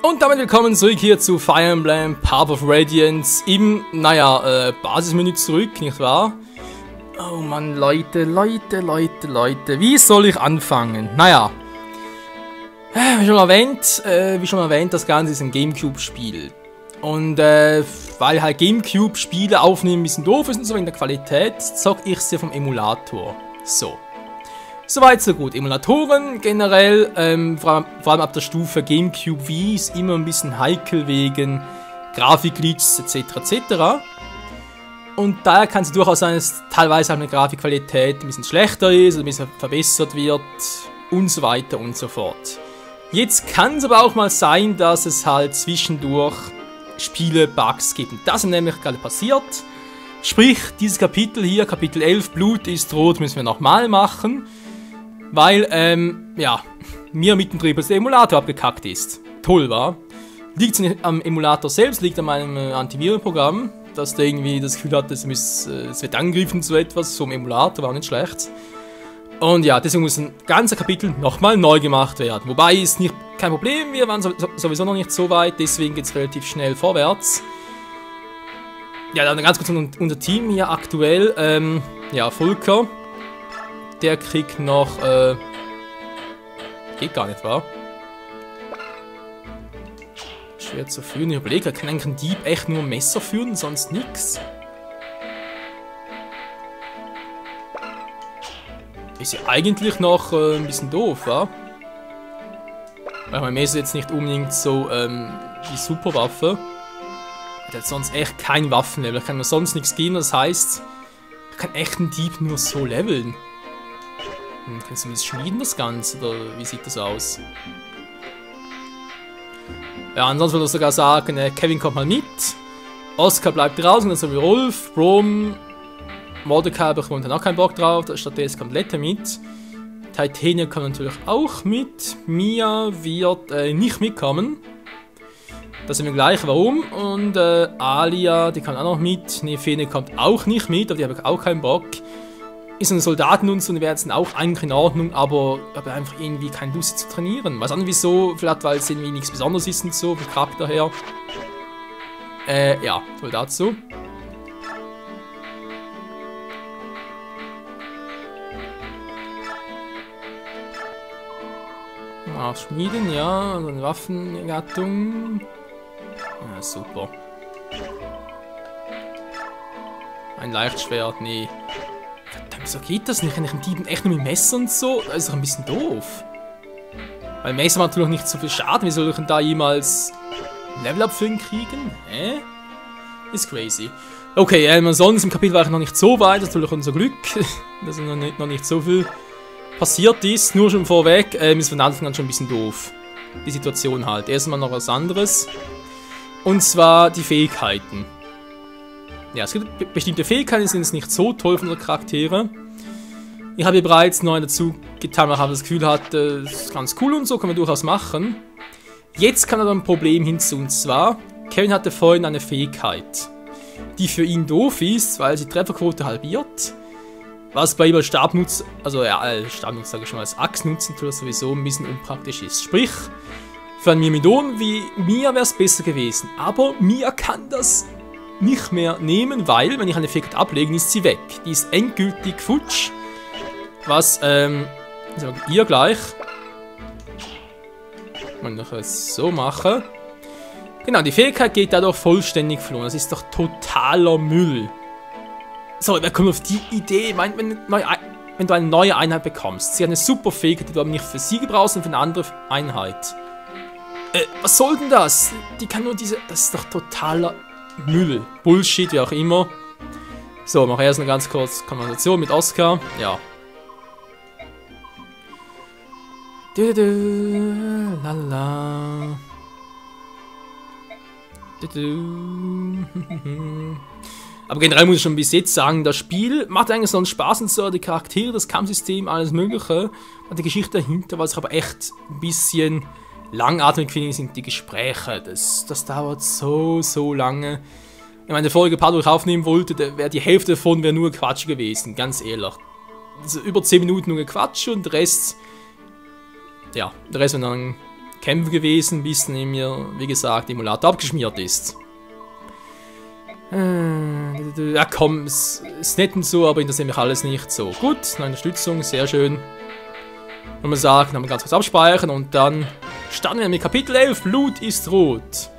Und damit willkommen zurück hier zu Fire Emblem Path of Radiance im, Basismenü zurück, nicht wahr? Oh Mann, Leute, wie soll ich anfangen? Naja, wie schon erwähnt, das Ganze ist ein Gamecube-Spiel. Und weil halt Gamecube-Spiele aufnehmen ein bisschen doof ist und so in der Qualität, zock ich sie vom Emulator. So. Soweit so gut. Emulatoren generell, vor allem ab der Stufe Gamecube Wii, ist immer ein bisschen heikel wegen Grafikglitches etc. Und daher kann es durchaus sein, dass teilweise eine Grafikqualität ein bisschen schlechter ist, ein bisschen verbessert wird und so weiter und so fort. Jetzt kann es aber auch mal sein, dass es halt zwischendurch Spiele-Bugs gibt. Und das ist nämlich gerade passiert. Sprich, dieses Kapitel hier, Kapitel 11, Blut ist rot, müssen wir nochmal machen. Weil, mir mittendrin der Emulator abgekackt ist. Toll, war. Liegt es nicht am Emulator selbst, liegt an meinem Antivirenprogramm, dass der irgendwie das Gefühl hat, es wird angegriffen zu etwas, so im Emulator, war nicht schlecht. Und ja, deswegen muss ein ganzer Kapitel nochmal neu gemacht werden. Wobei ist kein Problem, wir waren sowieso noch nicht so weit, deswegen geht es relativ schnell vorwärts. Ja, dann ganz kurz unser Team hier aktuell, Volker. Der kriegt noch, geht gar nicht, wahr? Schwer zu führen. Ich überlege, kann eigentlich ein Dieb echt nur Messer führen, sonst nix? Ist ja eigentlich noch ein bisschen doof, wa? Weil mein Messer jetzt nicht unbedingt so die Superwaffe. Der hat sonst echt kein Waffenlevel, da kann mir sonst nichts geben, das heißt, er kann echt ein Dieb nur so leveln. Kannst du mir das schmieden, das Ganze, oder wie sieht das aus? Ja, ansonsten würde ich sogar sagen, Kevin kommt mal mit, Oscar bleibt draußen, dann so wie Rolf, Brom, Mordecai bekommt dann auch keinen Bock drauf, stattdessen kommt Lette mit, Titania kommt natürlich auch mit, Mia wird nicht mitkommen, da sind wir gleich, warum, und Alia, die kann auch noch mit, Nefene kommt auch nicht mit, aber die habe ich auch keinen Bock. Ist ein Soldaten und so, die werden auch eigentlich in Ordnung, aber ich habe einfach irgendwie keine Lust zu trainieren. Weiß auch nicht wieso, vielleicht weil es irgendwie nichts Besonderes ist und so, vom Charakter her. Ja, so dazu. Schmieden, ja, also eine Waffengattung. Ja, super. Ein Leichtschwert, nee. Wieso geht das nicht? Kann ich einen Dieben echt nur mit Messer und so? Das ist doch ein bisschen doof. Weil Messer macht natürlich nicht so viel Schaden. Wie soll ich denn da jemals Level-Up für ihn kriegen? Hä? Ist crazy. Okay, sonst im Kapitel war ich noch nicht so weit. Das ist natürlich unser Glück, dass noch nicht so viel passiert ist. Nur schon vorweg, ist von Anfang an schon ein bisschen doof. Die Situation halt. Erstmal noch was anderes. Und zwar die Fähigkeiten. Ja, es gibt bestimmte Fähigkeiten, die sind jetzt nicht so toll von den Charakteren. Ich habe hier bereits neu dazu getan, weil ich das Gefühl hatte, das ist ganz cool und so, können wir durchaus machen. Jetzt kann aber ein Problem hinzu, und zwar, Kevin hatte vorhin eine Fähigkeit, die für ihn doof ist, weil sie die Trefferquote halbiert. Was bei ihm als Stabnutzer, Stabnutzer sage ich schon, als Axtnutzer natürlich sowieso ein bisschen unpraktisch ist. Sprich, für einen Myrmidon wie Mia wäre es besser gewesen, aber Mia kann das nicht mehr nehmen, weil, wenn ich eine Fähigkeit ablege, ist sie weg. Die ist endgültig futsch. Was, hier gleich. Wenn ich es so mache. Genau, die Fähigkeit geht dadurch vollständig verloren. Das ist doch totaler Müll. So, wer kommt auf die Idee? Wenn du eine neue Einheit bekommst, sie hat eine super Fähigkeit, die du aber nicht für sie gebrauchst, sondern für eine andere Einheit. Was soll denn das? Die kann nur diese... Das ist doch totaler Müll. Bullshit, wie auch immer. So, mache erst eine ganz kurze Konversation mit Oscar. Ja. Lala. Aber generell muss ich schon bis jetzt sagen, das Spiel macht eigentlich so einen Spaß und so, die Charaktere, das Kampfsystem, alles mögliche. Und die Geschichte dahinter, was ich aber echt ein bisschen langatmig finde, sind die Gespräche. Das dauert so lange. Ich meine, der vorige Part, wo ich aufnehmen wollte, die Hälfte davon wäre nur Quatsch gewesen, ganz ehrlich. Also über 10 Minuten nur Quatsch und der Rest wäre dann Kämpfe gewesen, bis dann mir, wie gesagt, der Emulator abgeschmiert ist. Ja komm, ist nett und so, aber interessiert mich alles nicht so. Gut, eine Unterstützung, sehr schön. Wenn man sagt, dann haben wir ganz kurz abspeichern und dann starten wir mit Kapitel 11, Blut ist rot.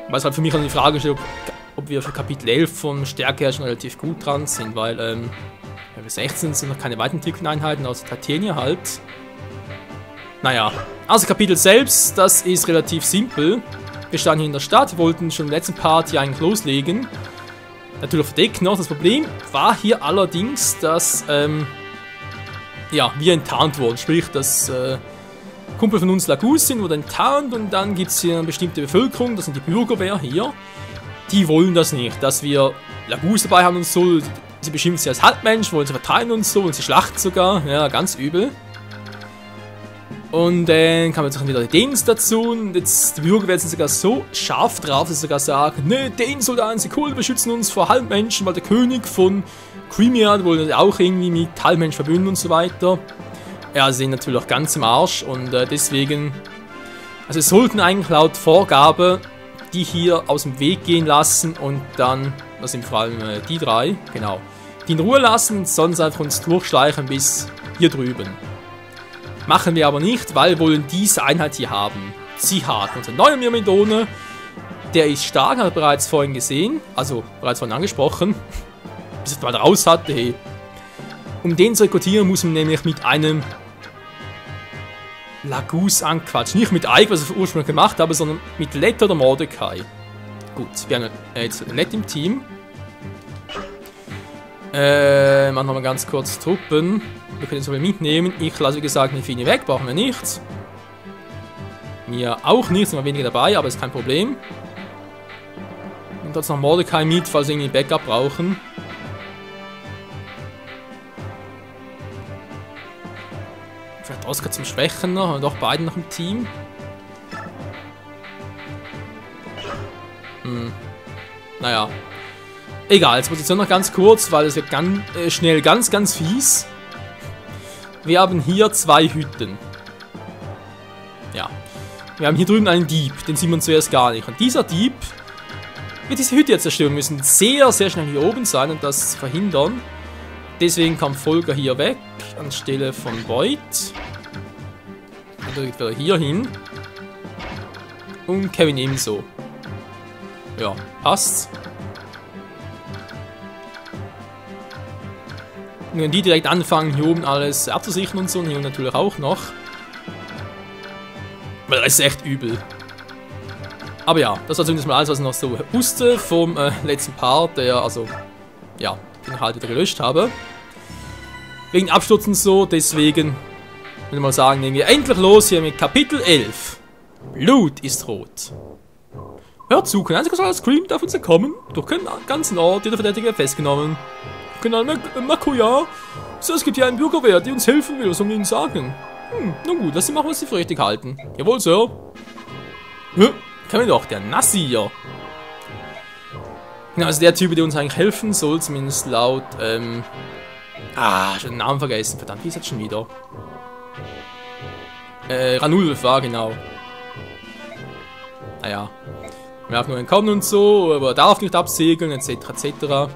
Weil es halt für mich an die Frage steht, ob wir für Kapitel 11 von Stärke her schon relativ gut dran sind, weil Level 16 sind noch keine Weiterentwicklungseinheiten, außer Titania halt. Naja, also Kapitel selbst, das ist relativ simpel. Wir standen hier in der Stadt, wir wollten schon im letzten Part hier eigentlich loslegen. Natürlich verdeckt noch. Das Problem war hier allerdings, dass ja, wir enttarnt wurden. Sprich, dass Kumpel von uns Lagus sind, wurde enttarnt und dann gibt es hier eine bestimmte Bevölkerung, das sind die Bürgerwehr hier. Die wollen das nicht, dass wir Lagus dabei haben und so. Sie beschimpfen sie als Halbmensch, wollen sie verteilen und so, und sie schlachten sogar. Ja, ganz übel. Und dann kam jetzt auch wieder die Dänen dazu und jetzt die Bürger werden sogar so scharf drauf, dass sie sogar sagen, ne, Dänen-Soldaten sind cool, beschützen uns vor Halbmenschen, weil der König von Crimea wollte auch irgendwie mit Halbmenschen verbünden und so weiter. Ja, sie sind natürlich auch ganz im Arsch und deswegen, also es sollten eigentlich laut Vorgabe die hier aus dem Weg gehen lassen und dann, das sind vor allem die drei, genau, die in Ruhe lassen, sonst einfach uns durchschleichen bis hier drüben. Machen wir aber nicht, weil wir wollen diese Einheit hier haben. Zihat, unser neuer Myrmidone. Der ist stark, hat er bereits vorhin gesehen. Also, bereits vorhin angesprochen. Bis er mal raus hatte, hey. Um den zu rekrutieren, muss man nämlich mit einem Lagus anquatschen. Nicht mit Ike, was ich ursprünglich gemacht habe, sondern mit Lett oder Mordecai. Gut, wir haben jetzt Lett im Team. Machen wir mal ganz kurz Truppen. Wir können es aber mitnehmen. Ich lasse, wie gesagt, Nefini weg, brauchen wir nichts. Mir auch nichts, sind wir weniger dabei, aber ist kein Problem. Und dort noch Mordecai mit, falls wir irgendwie Backup brauchen. Vielleicht Oscar zum Schwächen noch, haben wir doch beide noch im Team. Naja. Egal, jetzt Position noch ganz kurz, weil es wird ganz schnell ganz fies. Wir haben hier zwei Hütten. Ja. Wir haben hier drüben einen Dieb, den sieht man zuerst gar nicht. Und dieser Dieb wird diese Hütte jetzt zerstören müssen. Sehr schnell hier oben sein und das verhindern. Deswegen kam Volker hier weg, anstelle von Void. Und dann geht wieder hier hin. Und Kevin ebenso. Ja, passt. Und wenn die direkt anfangen, hier oben alles abzusichern und so, und hier natürlich auch noch. Weil das ist echt übel. Aber ja, das war zumindest mal alles, was ich noch so wusste vom letzten Part, der, also, ja, den ich halt wieder gelöscht habe. Wegen Absturz und so, deswegen würde ich mal sagen, legen wir endlich los hier mit Kapitel 11. Blut ist rot. Hört zu, kein einziger Scream darf uns entkommen. Durch keinen ganzen Ort wird der Verdächtige festgenommen. Makoya. So, es gibt hier einen Bürgerwehr, die uns helfen will, was soll man ihnen sagen? Nun gut, lass sie machen, was sie für richtig halten. Jawohl, Sir. Kann mir doch, der Nassir. Ja, also der Typ, der uns eigentlich helfen soll, zumindest laut, schon den Namen vergessen, verdammt, wie ist das schon wieder? Ranulf war, genau. Naja. Wir haben nur entkommen und so, aber er darf nicht absegeln, etc. etc.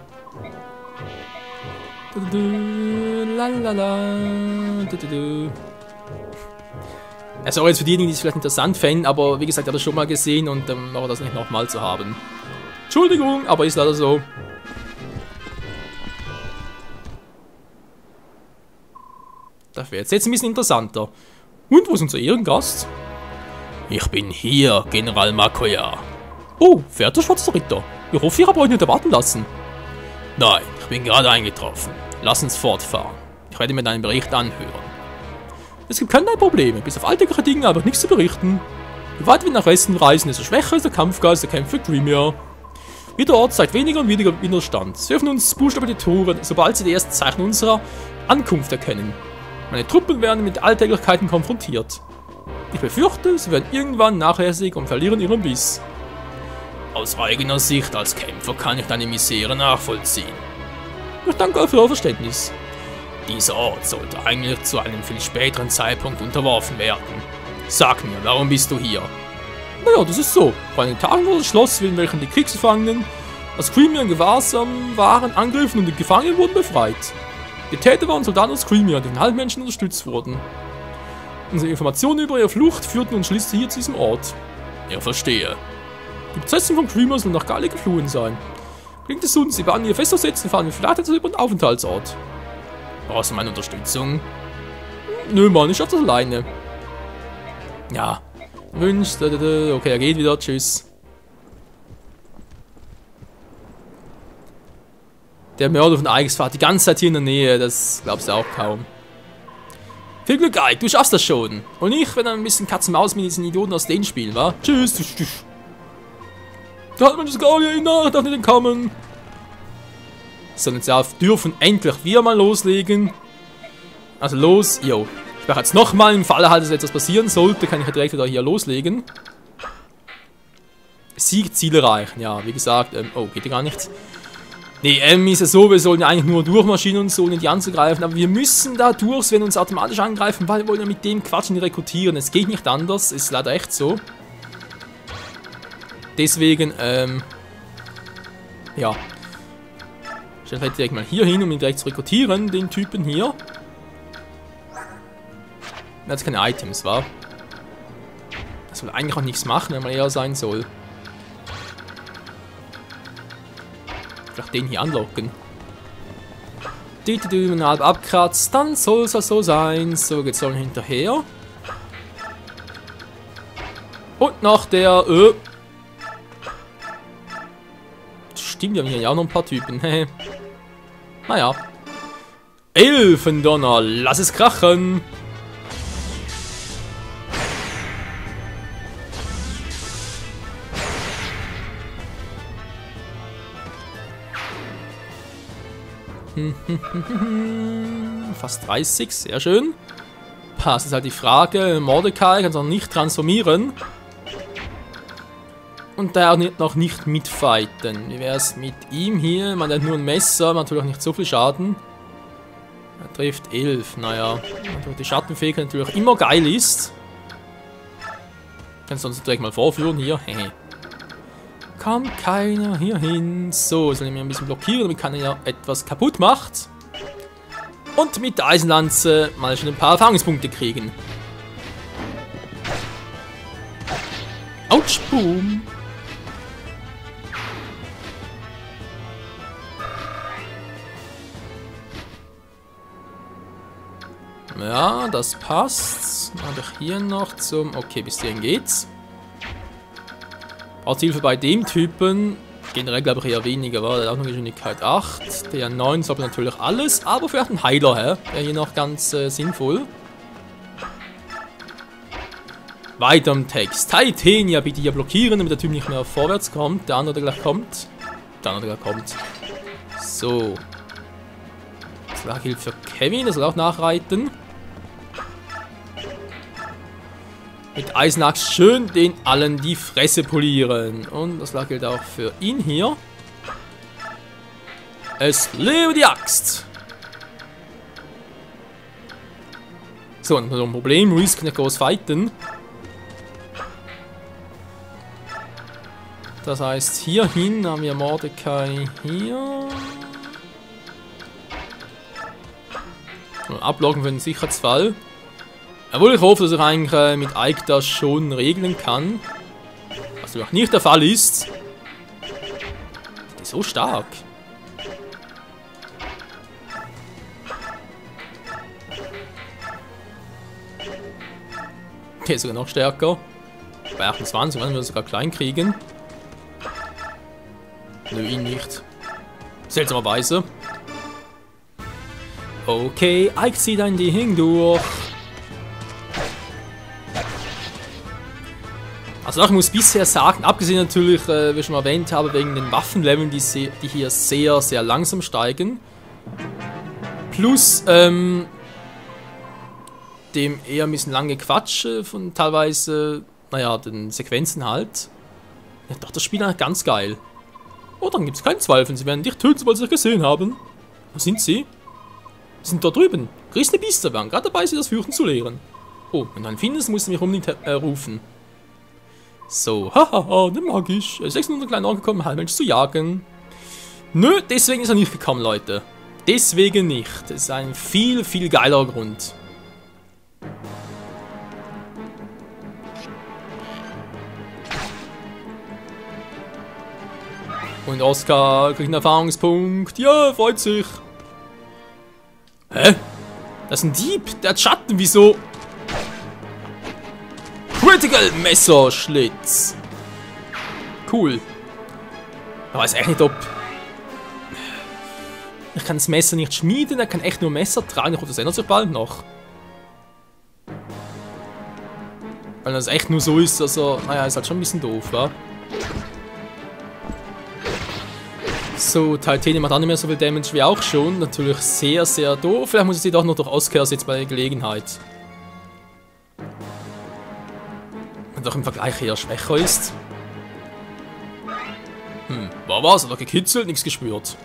Also jetzt für diejenigen, die es vielleicht interessant fänden, aber wie gesagt, ich habe das schon mal gesehen und dann war das nicht nochmal zu haben. Entschuldigung, aber ist leider so. Das wäre jetzt ein bisschen interessanter. Und wo ist unser Ehrengast? Ich bin hier, General Makoya. Oh, verehrter schwarzer Ritter. Ich hoffe, ihr habt euch nicht erwarten lassen. Nein, ich bin gerade eingetroffen. Lass uns fortfahren. Ich werde mir deinen Bericht anhören. Es gibt keine Probleme. Bis auf alltägliche Dinge habe ich nichts zu berichten. Je weiter wir nach Westen reisen, desto schwächer ist der Kampfgeist der Kämpfer Crimea. Jeder Ort zeigt weniger und weniger Widerstand. Sie öffnen uns buchstäbliche Tore, sobald sie die ersten Zeichen unserer Ankunft erkennen. Meine Truppen werden mit Alltäglichkeiten konfrontiert. Ich befürchte, sie werden irgendwann nachlässig und verlieren ihren Biss. Aus eigener Sicht als Kämpfer kann ich deine Misere nachvollziehen. Ich danke für euer Verständnis. Dieser Ort sollte eigentlich zu einem viel späteren Zeitpunkt unterworfen werden. Sag mir, warum bist du hier? Naja, das ist so. Vor einigen Tagen wurde das Schloss, in welchem die Kriegsgefangenen aus Crimea in Gewahrsam waren, angegriffen und die Gefangenen wurden befreit. Die Täter waren Soldaten aus Crimea, die von Halbmenschen unterstützt wurden. Unsere Informationen über ihre Flucht führten uns schließlich hier zu diesem Ort. Ja, verstehe. Die Prinzessin von Crimea soll nach Gallia geflohen sein. Klingt es uns, sie werden hier festsetzen, fahren wir vielleicht jetzt über den Aufenthaltsort. Brauchst du meine Unterstützung? Nö, Mann, ich schaff das alleine. Ja. Wünscht, okay, er geht wieder, tschüss. Der Mörder von Ike's fährt die ganze Zeit hier in der Nähe, das glaubst du auch kaum. Viel Glück, Ike, du schaffst das schon. Und ich werde ein bisschen Katz-und-Maus mit diesen Idioten aus denen spielen, wa? Tschüss, tschüss, tschüss. Da hat man das Gallia in Nacht auf den kommen. So, jetzt dürfen endlich wir mal loslegen. Also los, yo. Ich mache jetzt nochmal, im Falle halt, dass etwas passieren sollte, kann ich ja direkt wieder hier loslegen. Sieg, Ziel erreichen, ja, wie gesagt, oh, geht ja gar nichts. Nee, ist ja so, wir sollen ja eigentlich nur durchmaschinen und so, ohne die anzugreifen, aber wir müssen da durch, wenn wir uns automatisch angreifen, weil wir wollen ja mit dem Quatsch nicht rekrutieren. Es geht nicht anders, ist leider echt so. Deswegen, ja. Ich stelle direkt mal hier hin, um ihn direkt zu rekrutieren, den Typen hier. Er hat keine Items, wa? Das soll eigentlich auch nichts machen, wenn man eher sein soll. Vielleicht den hier anlocken. Die Dümen halb abkratzt, dann soll es so sein. So, geht's dann hinterher. Und noch der, Stimmt, wir haben hier ja auch noch ein paar Typen. Naja. Elfendonner, lass es krachen. Fast 30, sehr schön. Das ist halt die Frage. Mordecai kann es noch nicht transformieren. Und der noch nicht mitfighten. Wie wäre es mit ihm hier? Man hat nur ein Messer, man tut auch nicht so viel Schaden. Er trifft 11, naja. Die Schattenfähigkeit natürlich immer geil ist. Kannst du uns direkt mal vorführen hier. Kommt keiner hier hin. So, soll ich mir ein bisschen blockieren, damit keiner ja etwas kaputt macht. Und mit der Eisenlanze mal schon ein paar Erfahrungspunkte kriegen. Autsch, boom. Ja, das passt. Habe ich hier noch zum... Okay, bis hierhin geht's. Braucht Hilfe bei dem Typen. Generell glaube ich eher weniger, war der hat auch noch Geschwindigkeit 8. Der 9 ist aber natürlich alles, aber vielleicht ein Heiler, wäre hier noch ganz sinnvoll. Weiter im Text. Titania bitte hier blockieren, damit der Typ nicht mehr vorwärts kommt. Der andere, der gleich kommt. Der andere, der kommt. So. Das gilt für Kevin, der soll auch nachreiten. Mit Eisenaxt schön den allen die Fresse polieren. Und das gilt auch für ihn hier. Es lebe die Axt! So, dann haben wir noch ein Problem. Reese kann nicht groß fighten. Das heißt, hierhin haben wir Mordecai hier. Ablocken für den Sicherheitsfall. Obwohl ich hoffe, dass ich eigentlich mit Ike das schon regeln kann. Was natürlich nicht der Fall ist. Der ist so stark. Der ist sogar noch stärker. Bei 28 werden wir sogar klein kriegen. Nö, ihn nicht. Seltsamerweise. Okay, Ike zieht ein Ding durch. Also ich muss bisher sagen, abgesehen natürlich, wie ich schon erwähnt habe, wegen den Waffenleveln, die hier sehr, sehr langsam steigen. Plus, dem eher ein bisschen lange Quatsche von teilweise, naja, den Sequenzen halt. Ja, doch, das Spiel ist ganz geil. Oh, dann gibt es keinen Zweifel, sie werden dich töten, sobald sie dich gesehen haben. Wo sind sie? Sie sind dort drüben. Grüßende Biester waren gerade dabei, sie das Fürchten zu lehren. Oh, wenn du einen findest, musst du mich unbedingt rufen. So, hahaha, den mag ich. 600 kleinen angekommen, Halbmensch zu jagen. Nö, deswegen ist er nicht gekommen, Leute. Deswegen nicht. Das ist ein viel, viel geiler Grund. Und Oscar kriegt einen Erfahrungspunkt. Ja, freut sich. Hä? Das ist ein Dieb. Der hat Schatten. Wieso? Critical Messerschlitz. Cool. Ich weiß echt nicht, ob... Ich kann das Messer nicht schmieden. Er kann echt nur Messer tragen. Ich hoffe, das ändert sich bald noch. Weil das echt nur so ist, also... Naja, ist halt schon ein bisschen doof, wa? So, Titanium macht auch nicht mehr so viel Damage wie auch schon. Natürlich sehr, sehr doof. Vielleicht muss ich sie doch noch durch Oscars jetzt bei der Gelegenheit. Und doch im Vergleich eher schwächer ist. War was? Oder gekitzelt? Nichts gespürt.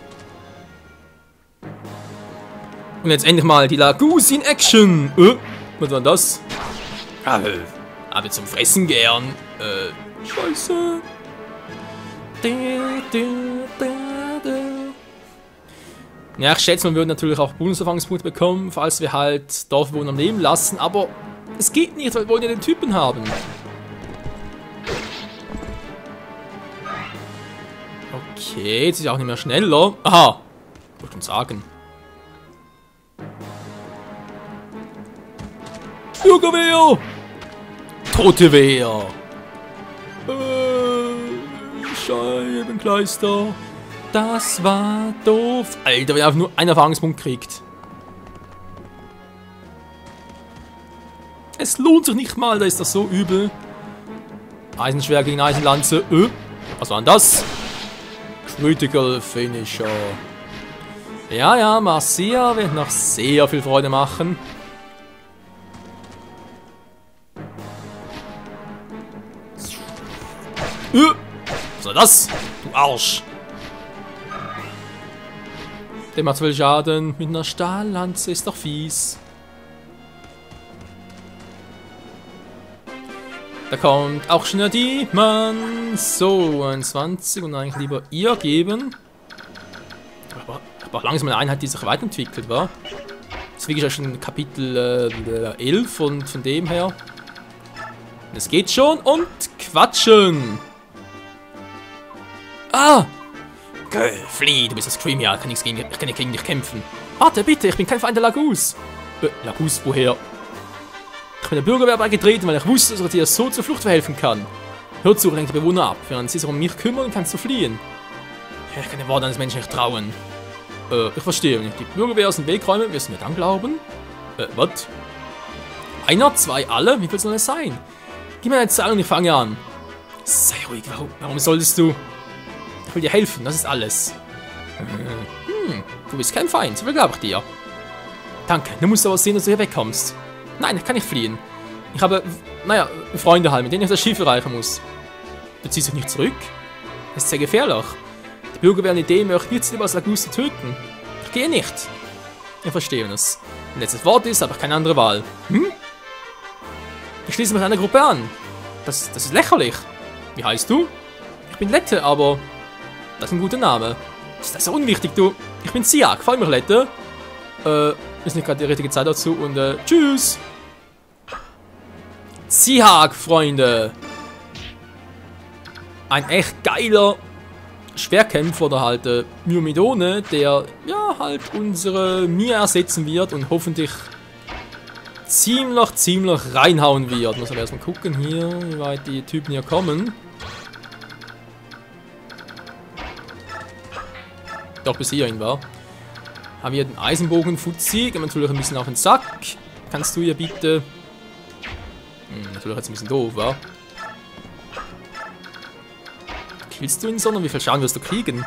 Und jetzt endlich mal die Laguz in Action. Was war das? Aber zum Fressen gern. Scheiße. Ja, ich schätze, man würde natürlich auch Bonuserfahrungspunkte bekommen, falls wir halt Dorfbewohner am Leben lassen, aber es geht nicht, weil wir wollen ja den Typen haben. Okay, jetzt ist er auch nicht mehr schneller. Aha, wollte schon sagen. Bürgerwehr! Tote Wehr! Scheibenkleister. Das war doof. Alter, wenn er nur einen Erfahrungspunkt kriegt. Es lohnt sich nicht mal, da ist das so übel. Eisenschwert gegen Eisenlanze. Was war denn das? Critical Finisher. Ja, ja, Marcia wird noch sehr viel Freude machen. Was war das? Du Arsch. Der macht 12 Schaden mit einer Stahllanze, ist doch fies. Da kommt auch schon der Demon. So, 21 und eigentlich lieber ihr geben. Aber ich habe auch langsam eine Einheit, die sich weiterentwickelt, war. Deswegen ist ja schon Kapitel 11 und von dem her. Es geht schon und quatschen. Ah! Okay, flieh, du bist das Scream, ja, ich kann nicht gegen dich kämpfen. Warte, bitte, ich bin kein Feind der Laguz. Laguz, woher? Ich bin der Bürgerwehr beigetreten, weil ich wusste, dass ich dir so zur Flucht verhelfen kann. Hör zu, lenk die Bewohner ab. Während sie sich um mich kümmern, kannst du fliehen. Ich kann den Worten eines Menschen nicht trauen. Ich verstehe, wenn ich die Bürgerwehr aus dem Weg räume, wirst du mir dann glauben? Was? Einer, zwei, alle? Wie viel soll es sein? Gib mir eine Zahl und ich fange an. Sei ruhig, warum solltest du... Ich will dir helfen, das ist alles. Du bist kein Feind, so viel glaube ich dir. Danke, du musst aber sehen, dass du hier wegkommst. Nein, ich kann nicht fliehen. Ich habe, naja, Freunde halt, mit denen ich das Schiff erreichen muss. Du ziehst dich nicht zurück? Das ist sehr gefährlich. Die Bürger werden Idee, möchte jetzt lieber als Laguz zu töten. Ich gehe nicht. Ich verstehe es. Ein letztes Wort ist, aber keine andere Wahl. Ich schließe mich einer Gruppe an. Das ist lächerlich. Wie heißt du? Ich bin Lette, aber... Das ist ein guter Name. Das ist unwichtig, du. Ich bin Siak, freue mich, Lette. Ist nicht gerade die richtige Zeit dazu und tschüss. Siak, Freunde. Ein echt geiler Schwerkämpfer oder halt Myrmidone, der ja halt unsere Mia ersetzen wird und hoffentlich ziemlich reinhauen wird. Muss aber erstmal gucken hier, wie weit die Typen hier kommen. Doch bis hierhin war. Haben wir den Eisenbogen Fuzzi, gehen wir natürlich ein bisschen auf den Sack. Kannst du hier bitte... natürlich jetzt ein bisschen doof, wa? Killst du ihn, sondern wie viel Schaden wirst du kriegen?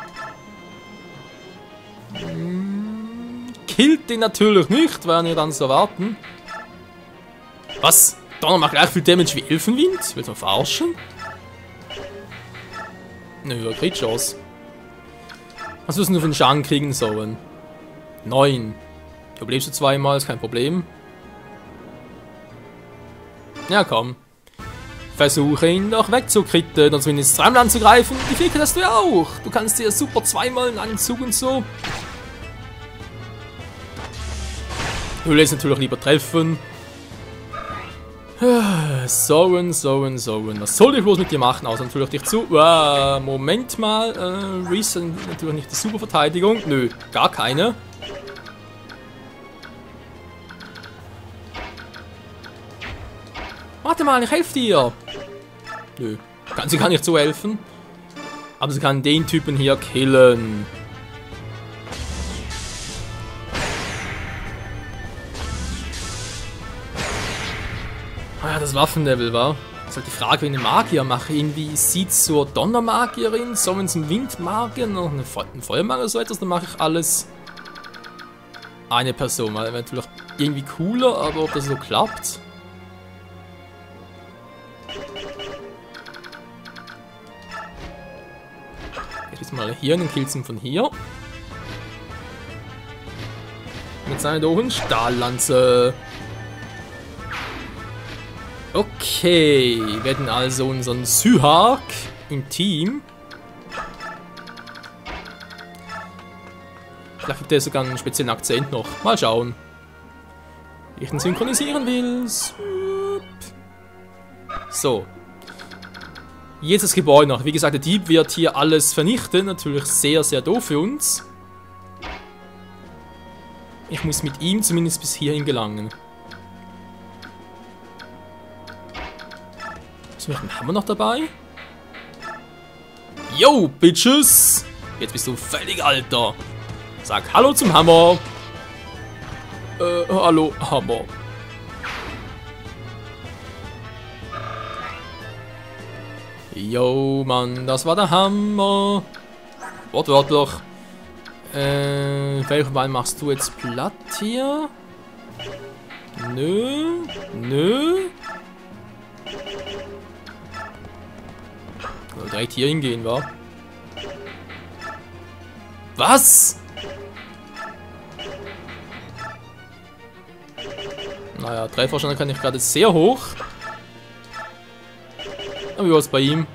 Killt den natürlich nicht, werden wir dann so erwarten. Was? Donner macht gleich viel Damage wie Elfenwind? Willst du mal verarschen? Nö, Creatures. Was müssen du für einen Schaden kriegen sollen? 9. Du überlebst du zweimal, ist kein Problem. Ja, komm. Versuche ihn doch wegzukritten oder zumindest zweimal anzugreifen. Die Fähigkeit hast du ja auch. Du kannst dir super zweimal in einem Zug und so. Du lässt natürlich lieber treffen. So. Was soll ich bloß mit dir machen? Außer natürlich dich zu. Moment mal. Reese natürlich nicht die super Verteidigung. Nö, gar keine. Warte mal, ich helfe dir. Nö, kann sie gar nicht so helfen. Aber sie kann den Typen hier killen. Ah ja, das Waffenlevel war. Das ist halt die Frage, wie ich eine Magier mache. Irgendwie sieht zur Donnermagierin, so wenn es ein Windmagier, noch ein Feuermagier oder so etwas, dann mache ich alles eine Person. Weil wäre natürlich irgendwie cooler, aber ob das so klappt. Ich jetzt mal hier und kills ihn von hier. Mit seiner doofen Stahllanze. Okay, wir werden also unseren Syhark im Team. Vielleicht gibt er sogar einen speziellen Akzent noch. Mal schauen. Wie ich ihn synchronisieren will. So. Jetzt das Gebäude noch. Wie gesagt, der Dieb wird hier alles vernichten. Natürlich sehr, sehr doof für uns. Ich muss mit ihm zumindest bis hierhin gelangen. Haben wir noch dabei? Yo, Bitches! Jetzt bist du völlig alter. Sag Hallo zum Hammer. Hallo, Hammer. Yo, Mann, das war der Hammer. Wortwörtlich. Welchen Ball machst du jetzt platt hier? Nö. Direkt hier hingehen, wa? Was? Naja, Trefferstand kann ich gerade sehr hoch. Aber wie war es bei ihm?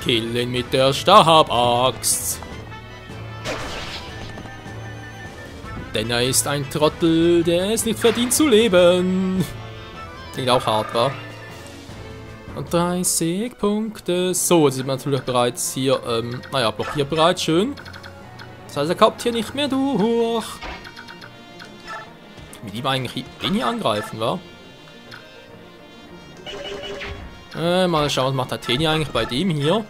Killen mit der Stabaxt. Denn er ist ein Trottel, der es nicht verdient zu leben. Klingt auch hart, wa? Und 30 Punkte. So, jetzt sind wir natürlich bereits hier, naja, blockiert bereits, schön. Das heißt, er kommt hier nicht mehr durch. Mit ihm eigentlich den hier angreifen, wa? Mal schauen, was macht Athenia eigentlich bei dem hier.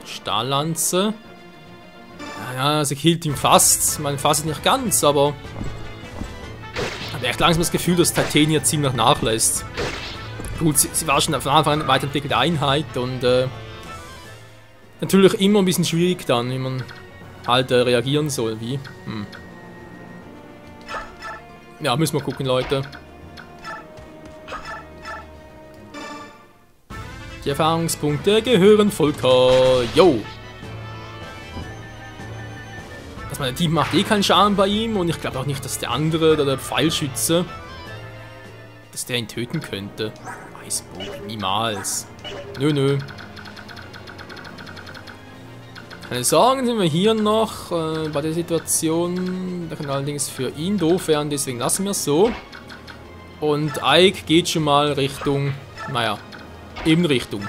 Stahllanze. Ja, sie killt ihn fast. Ich meine, fast nicht ganz, aber... Ich habe echt langsam das Gefühl, dass Titania ziemlich nachlässt. Gut, sie war schon von Anfang an eine weiterentwickelte Einheit und natürlich immer ein bisschen schwierig dann, wie man halt reagieren soll, wie. Ja, müssen wir gucken, Leute. Die Erfahrungspunkte gehören Volker. Yo! Dass mein Team macht eh keinen Schaden bei ihm und ich glaube auch nicht, dass der andere, der Pfeilschütze, dass der ihn töten könnte. Weißbogen, niemals. Nö. Keine Sorgen, sind wir hier noch bei der Situation. Der kann allerdings für ihn doof werden, deswegen lassen wir es so. Und Ike geht schon mal Richtung, naja, eben Richtung.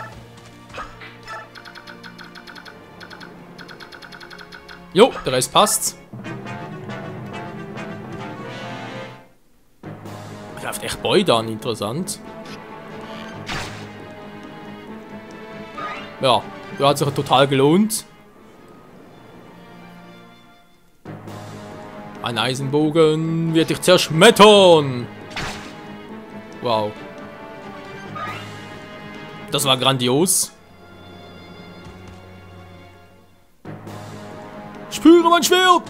Jo, der Rest passt. Greift echt Beute an, interessant. Ja, der hat sich total gelohnt. Ein Eisenbogen wird dich zerschmettern. Wow. Das war grandios. Spüre mein Schwert!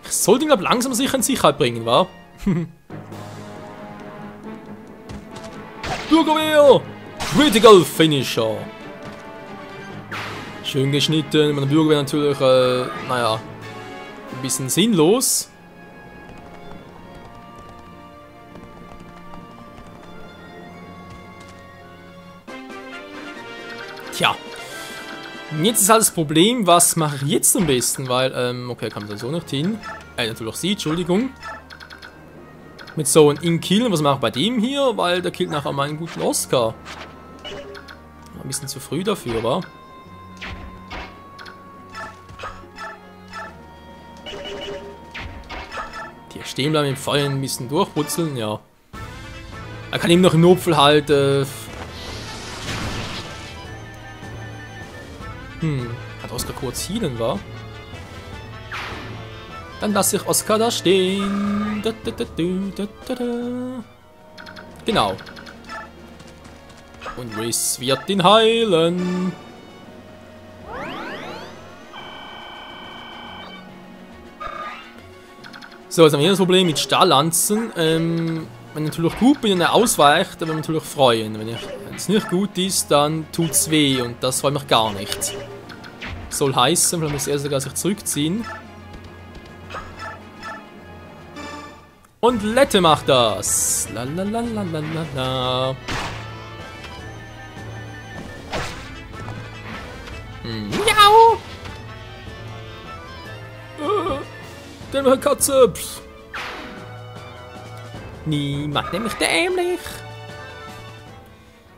Ich sollte ihn, glaube ich, langsam sicher in Sicherheit bringen, wa? Bürgerwehr! Critical Finisher! Schön geschnitten. Mein Bürger wäre natürlich, naja, ein bisschen sinnlos. Tja. Jetzt ist halt das Problem, was mache ich jetzt am besten? Weil, okay, kann man da so nicht hin. Natürlich sie, Entschuldigung. Mit so einem Killen, was mache ich bei dem hier? Weil der killt nachher meinen guten Oscar. Ein bisschen zu früh dafür, wa? Die stehen bleiben im Feuer ein bisschen durchputzeln, ja. Er kann ihm noch im Notfall halt, hat Oscar kurz healen, wa? Dann lasse ich Oscar da stehen. Genau. Und Riz wird ihn heilen. So, jetzt haben wir hier das Problem mit Stahllanzen. Wenn ich natürlich gut bin und er ausweicht, dann will ich mich natürlich freuen. Wenn es nicht gut ist, dann tut es weh und das freut mich gar nicht. Soll heißen, vielleicht muss er sogar sich zurückziehen. Und Lette macht das. Lalalala. Miau! Der Katze. Niemand nämlich dämlich.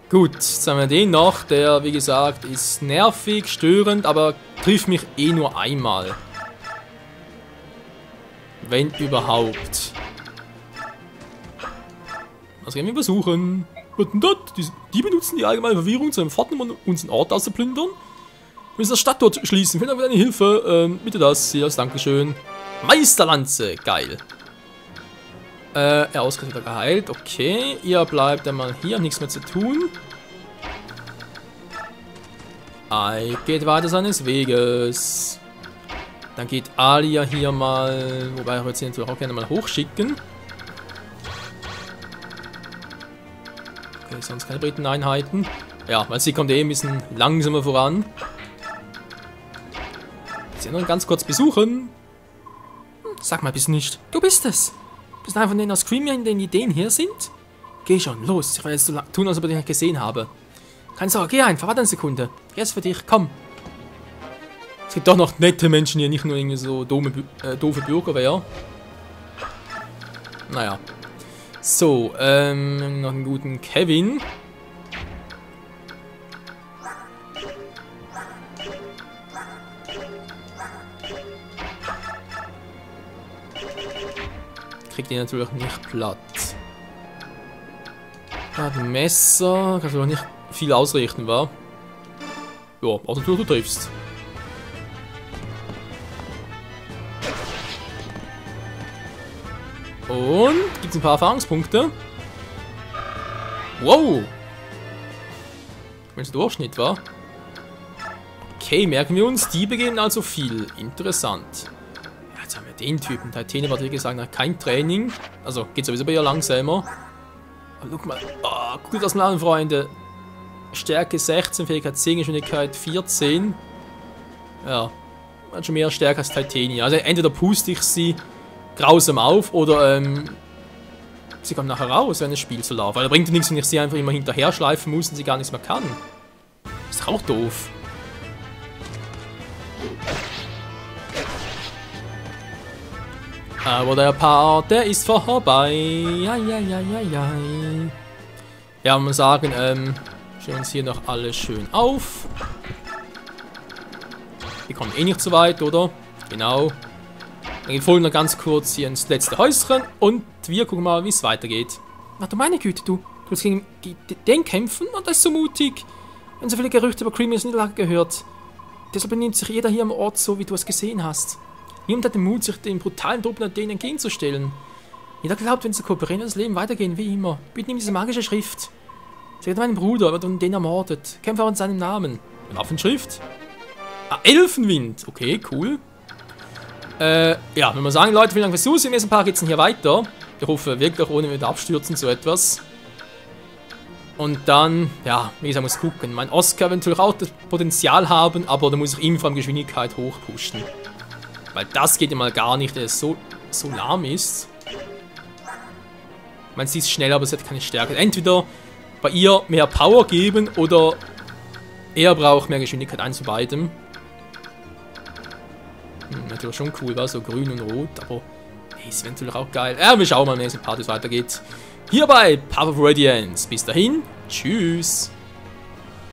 Gut, jetzt haben wir den noch. Der, wie gesagt, ist nervig, störend, aber trifft mich eh nur einmal. Wenn überhaupt. Was können wir versuchen? Die benutzen die allgemeine Verwirrung zu entfachen und unseren Ort auszuplündern. Wir müssen das Stadttor schließen. Vielen Dank für deine Hilfe. Bitte das hier als Dankeschön. Meisterlanze. Geil. Er ausgerüstet wieder geheilt. Okay. Ihr bleibt einmal hier. Nichts mehr zu tun. Ei geht weiter seines Weges. Dann geht Alia hier mal. Wobei ich würde sie natürlich auch gerne mal hochschicken. Okay, sonst keine Briteneinheiten. Ja, weil sie kommt eh ein bisschen langsamer voran. Sie noch ganz kurz besuchen. Sag mal, bist du nicht. Du bist es. Bist du einer von denen aus Screamia, in denen Ideen hier sind? Geh schon, los. Ich werde jetzt so tun, als ob ich dich nicht gesehen habe. Keine Sorge, geh einfach, warte eine Sekunde. Jetzt für dich, komm. Es gibt doch noch nette Menschen hier, nicht nur irgendwie so doofe Bürgerwehr. Naja. So, noch einen guten Kevin. Kriegt ihn natürlich nicht platt. Er hat ein Messer. Kannst du noch nicht viel ausrichten, wa? Ja, außer natürlich du triffst. Und gibt es ein paar Erfahrungspunkte. Wow! Wenn es Durchschnitt war. Okay, merken wir uns. Die begeben also viel. Interessant. Ja, jetzt haben wir den Typen. Titania war, wie gesagt, noch kein Training. Also geht sowieso bei ihr langsamer. Aber guck mal. Oh, gut aus dem Laden, Freunde. Stärke 16, Fähigkeit 10, Geschwindigkeit 14. Ja. Hat schon mehr Stärke als Titania. Also entweder puste ich sie grausam auf oder sie kommt nachher raus, wenn das Spiel so läuft. Weil da bringt nichts, wenn ich sie einfach immer hinterher schleifen muss und sie gar nichts mehr kann. Ist doch auch doof. Aber der Part, der ist vorbei. Ja, ja, ja, ja, ja. Ja, man muss sagen, stellen uns hier noch alles schön auf. Wir kommen eh nicht so weit, oder? Genau. Dann geht vorhin noch ganz kurz hier ins letzte Häuschen und wir gucken mal, wie es weitergeht. Ach du meine Güte, du willst gegen den kämpfen? Und das ist so mutig. Wenn so viele Gerüchte über Creamias Niederlage gehört. Deshalb benimmt sich jeder hier am Ort so, wie du es gesehen hast. Niemand hat den Mut, sich den brutalen Truppen denen entgegenzustellen. Jeder glaubt, wenn sie kooperieren, wird das Leben weitergehen, wie immer. Bitte nimm diese magische Schrift. Sie hat meinen Bruder, er wird den ermordet. Kämpfe auch in seinem Namen. Eine Waffenschrift? Ah, Elfenwind. Okay, cool. Ja, wenn wir sagen, Leute, vielen Dank fürs Zusehen. Wir sind ein paar geht's hier weiter. Ich hoffe wirklich, ohne wieder abstürzen, so etwas. Und dann, ja, wie gesagt, muss gucken. Mein Oscar wird natürlich auch das Potenzial haben, aber da muss ich ihm vor allem Geschwindigkeit hochpushen. Weil das geht ja mal gar nicht, der so lahm ist. Man sieht es schnell, aber es hat keine Stärke. Entweder bei ihr mehr Power geben oder er braucht mehr Geschwindigkeit, eins von beidem. Natürlich schon cool, war so grün und rot, aber nee, es wäre natürlich auch geil. Ja, wir schauen mal, wie es in Part weitergeht. Hier bei Path of Radiance. Bis dahin, tschüss.